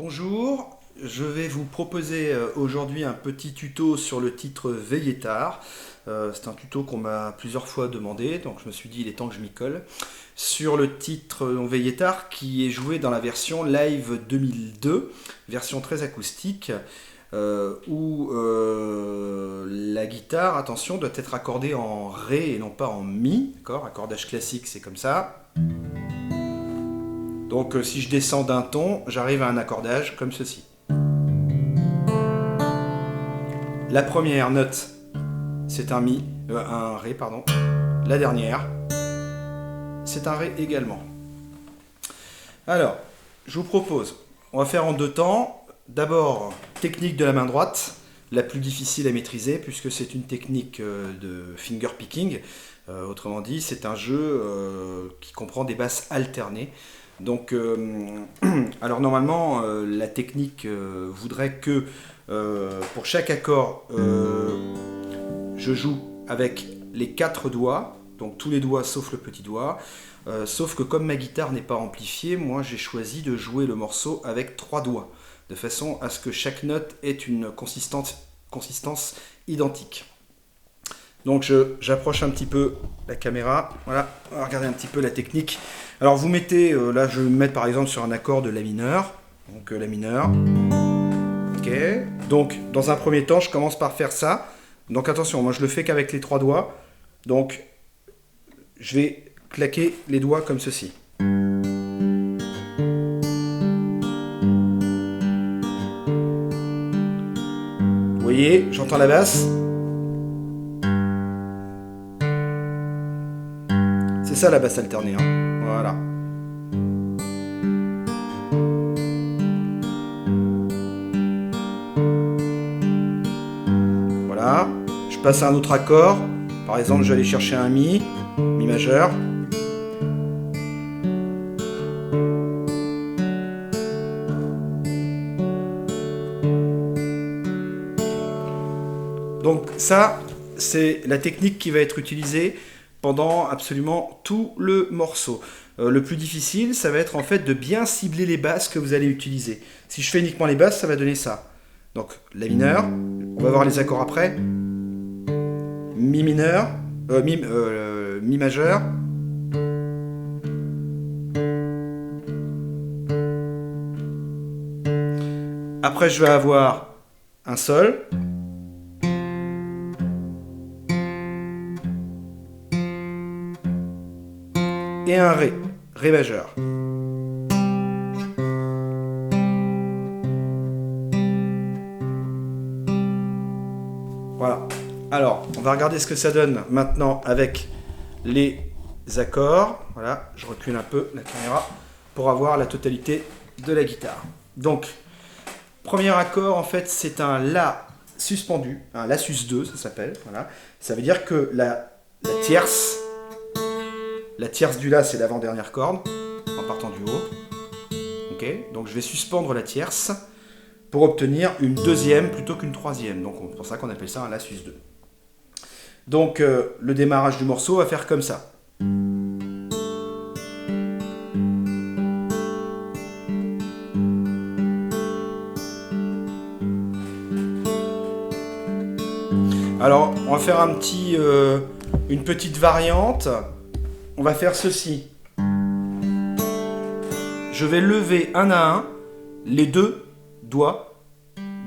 Bonjour, je vais vous proposer aujourd'hui un petit tuto sur le titre Veiller tard. C'est un tuto qu'on m'a plusieurs fois demandé, donc je me suis dit il est temps que je m'y colle. Sur le titre Veiller tard qui est joué dans la version live 2002, version très acoustique, où la guitare, attention, doit être accordée en Ré et non pas en Mi. D'accord, accordage classique c'est comme ça. Donc si je descends d'un ton, j'arrive à un accordage comme ceci. La première note, c'est un Mi, un Ré, pardon. La dernière, c'est un Ré également. Alors, je vous propose, on va faire en deux temps. D'abord, technique de la main droite, la plus difficile à maîtriser puisque c'est une technique de finger picking. Autrement dit, c'est un jeu qui comprend des basses alternées. Donc, alors normalement, la technique voudrait que pour chaque accord, je joue avec les 4 doigts, donc tous les doigts sauf le petit doigt. Sauf que comme ma guitare n'est pas amplifiée, moi j'ai choisi de jouer le morceau avec 3 doigts, de façon à ce que chaque note ait une consistance identique. Donc j'approche un petit peu la caméra, voilà, on va regarder un petit peu la technique. Alors vous mettez, là je vais me mettre par exemple sur un accord de La mineur, donc La mineur, ok. Donc dans un premier temps je commence par faire ça, donc attention, moi je le fais qu'avec les 3 doigts, donc je vais claquer les doigts comme ceci. Vous voyez, j'entends la basse. C'est ça la basse alternée, hein. Voilà. Voilà. Je passe à un autre accord. Par exemple, je vais aller chercher un Mi, Mi majeur. Donc ça, c'est la technique qui va être utilisée pendant absolument tout le morceau. Le plus difficile, ça va être en fait de bien cibler les basses que vous allez utiliser. Si je fais uniquement les basses, ça va donner ça. Donc La mineur, on va voir les accords après. Mi mineur, Mi majeur. Après, je vais avoir un Sol. Et un Ré, Ré majeur. Voilà. Alors, on va regarder ce que ça donne maintenant avec les accords. Voilà, je recule un peu la caméra pour avoir la totalité de la guitare. Donc, premier accord, en fait, c'est un La suspendu, un La sus 2, ça s'appelle. Voilà. Ça veut dire que la tierce du La, c'est l'avant-dernière corde, en partant du haut. Okay, donc je vais suspendre la tierce pour obtenir une deuxième plutôt qu'une troisième. Donc c'est pour ça qu'on appelle ça un La sus 2. Donc le démarrage du morceau va faire comme ça. Alors on va faire une petite variante. On va faire ceci. Je vais lever un à un les 2 doigts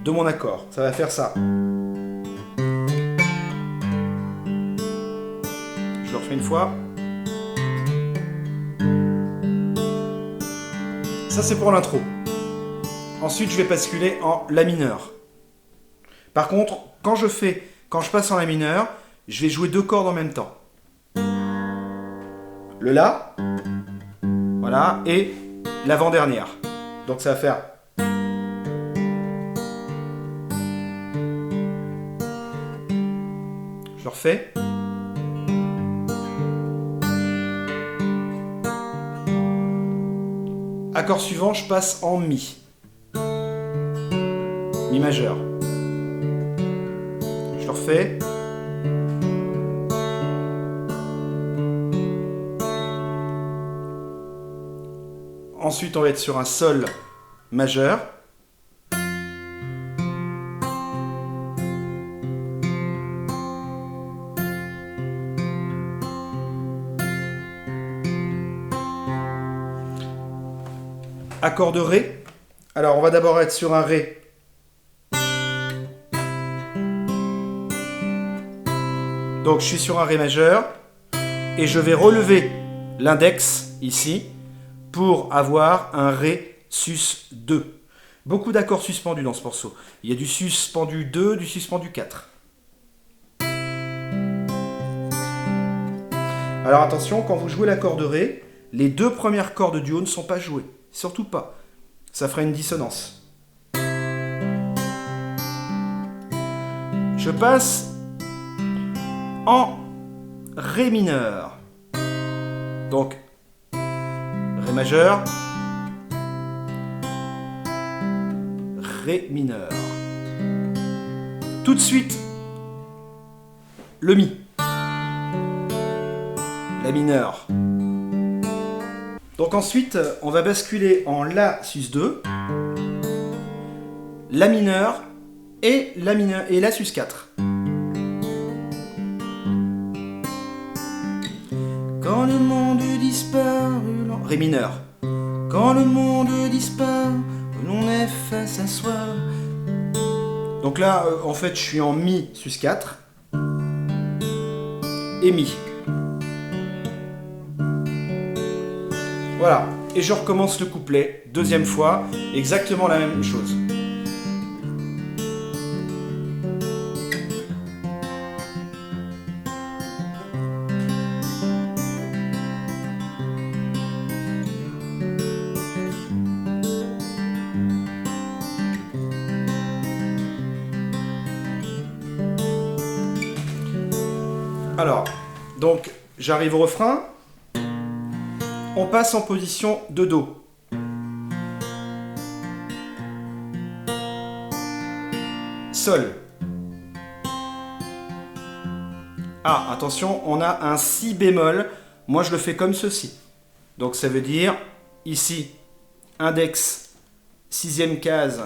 de mon accord. Ça va faire ça. Je le refais une fois. Ça c'est pour l'intro. Ensuite je vais basculer en La mineur. Par contre, quand je passe en La mineur, je vais jouer 2 cordes en même temps. Le La, voilà, et l'avant-dernière. Donc ça va faire. Je le refais. Accord suivant, je passe en Mi. Mi majeur. Je le refais. Ensuite, on va être sur un Sol majeur. accord de Ré. Alors, on va d'abord être sur un Ré. Donc, je suis sur un Ré majeur. Et je vais relever l'index, ici, pour avoir un Ré sus 2. Beaucoup d'accords suspendus dans ce morceau. Il y a du suspendu 2, du suspendu 4. Alors attention, quand vous jouez l'accord de Ré, les deux premières cordes du haut ne sont pas jouées. Surtout pas. Ça fera une dissonance. Je passe en Ré mineur. Donc, Ré majeur, Ré mineur. Tout de suite, le Mi. La mineur. Donc ensuite, on va basculer en La sus 2, La mineur et La sus 4. Quand le monde disparut, Ré mineur. Quand le monde disparut, l'on est face à soi. Donc là, en fait, je suis en Mi sus 4 et Mi. Voilà, et je recommence le couplet, deuxième fois, exactement la même chose. Alors, donc, j'arrive au refrain. On passe en position de Do. Sol. Ah, attention, on a un Si bémol. Moi, je le fais comme ceci. Donc, ça veut dire, ici, index, sixième case,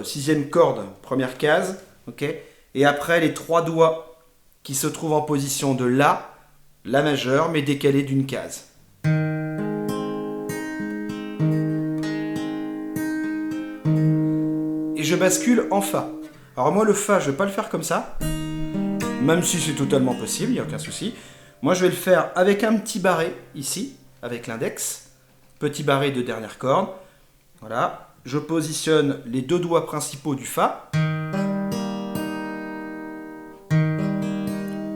sixième corde, première case, ok. Et après, les trois doigts qui se trouvent en position de La majeur, mais décalé d'une case. Et je bascule en Fa. Alors moi, le Fa, je ne vais pas le faire comme ça, même si c'est totalement possible, il n'y a aucun souci. Moi, je vais le faire avec un petit barré, ici, avec l'index. Petit barré de dernière corde. Voilà. Je positionne les deux doigts principaux du Fa.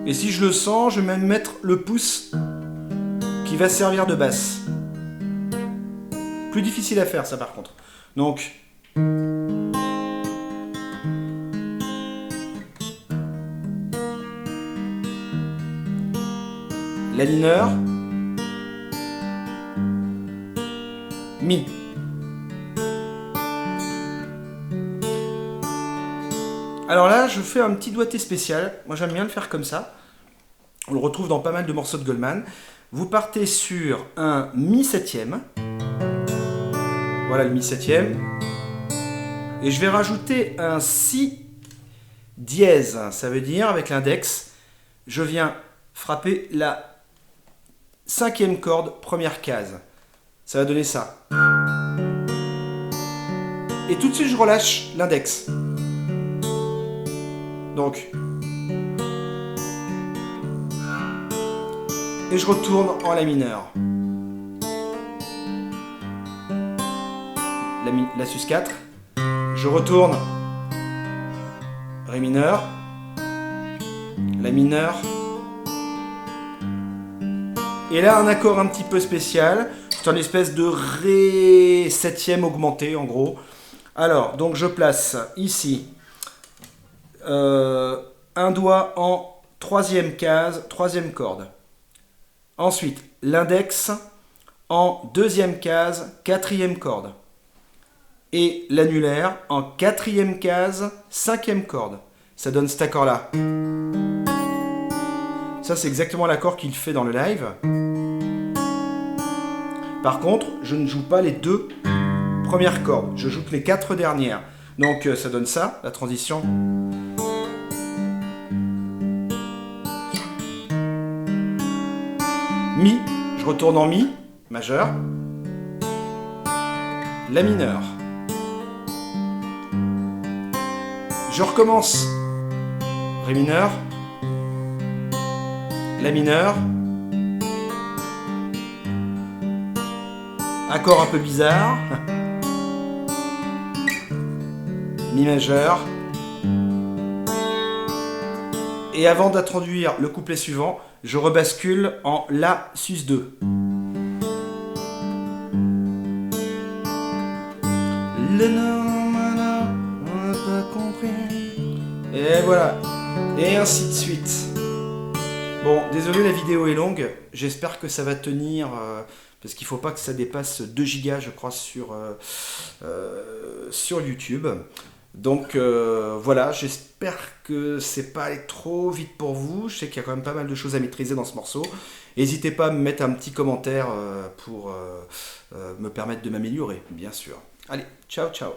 Et si je le sens, je vais même mettre le pouce qui va servir de basse. Plus difficile à faire, ça, par contre. Donc... La mineur, Mi. Alors là, je fais un petit doigté spécial. Moi, j'aime bien le faire comme ça. On le retrouve dans pas mal de morceaux de Goldman. Vous partez sur un Mi septième. Voilà le Mi septième. Et je vais rajouter un Si dièse. Ça veut dire, avec l'index, je viens frapper la cinquième corde, première case. Ça va donner ça. Et tout de suite, je relâche l'index. Donc. Et je retourne en La mineur. La sus 4. Je retourne. Ré mineur. La mineur. Et là, un accord un petit peu spécial. C'est une espèce de Ré septième augmenté, en gros. Alors, donc je place ici un doigt en troisième case, troisième corde. Ensuite, l'index en deuxième case, quatrième corde. Et l'annulaire en quatrième case, cinquième corde. Ça donne cet accord-là. Ça, c'est exactement l'accord qu'il fait dans le live. Par contre, je ne joue pas les deux premières cordes. Je joue que les quatre dernières. Donc, ça donne ça, la transition. Mi, je retourne en Mi, majeur. La mineur. Je recommence. Ré mineur. La mineur. Accord un peu bizarre. Mi majeur. Et avant d'introduire le couplet suivant, je rebascule en La sus2. Le nom, on n'a pas compris. Et voilà. Et ainsi de suite. Bon, désolé, la vidéo est longue. J'espère que ça va tenir. Parce qu'il ne faut pas que ça dépasse 2 gigas, je crois, sur YouTube. Donc voilà, j'espère que c'est pas allé trop vite pour vous. Je sais qu'il y a quand même pas mal de choses à maîtriser dans ce morceau. N'hésitez pas à me mettre un petit commentaire pour me permettre de m'améliorer, bien sûr. Allez, ciao, ciao.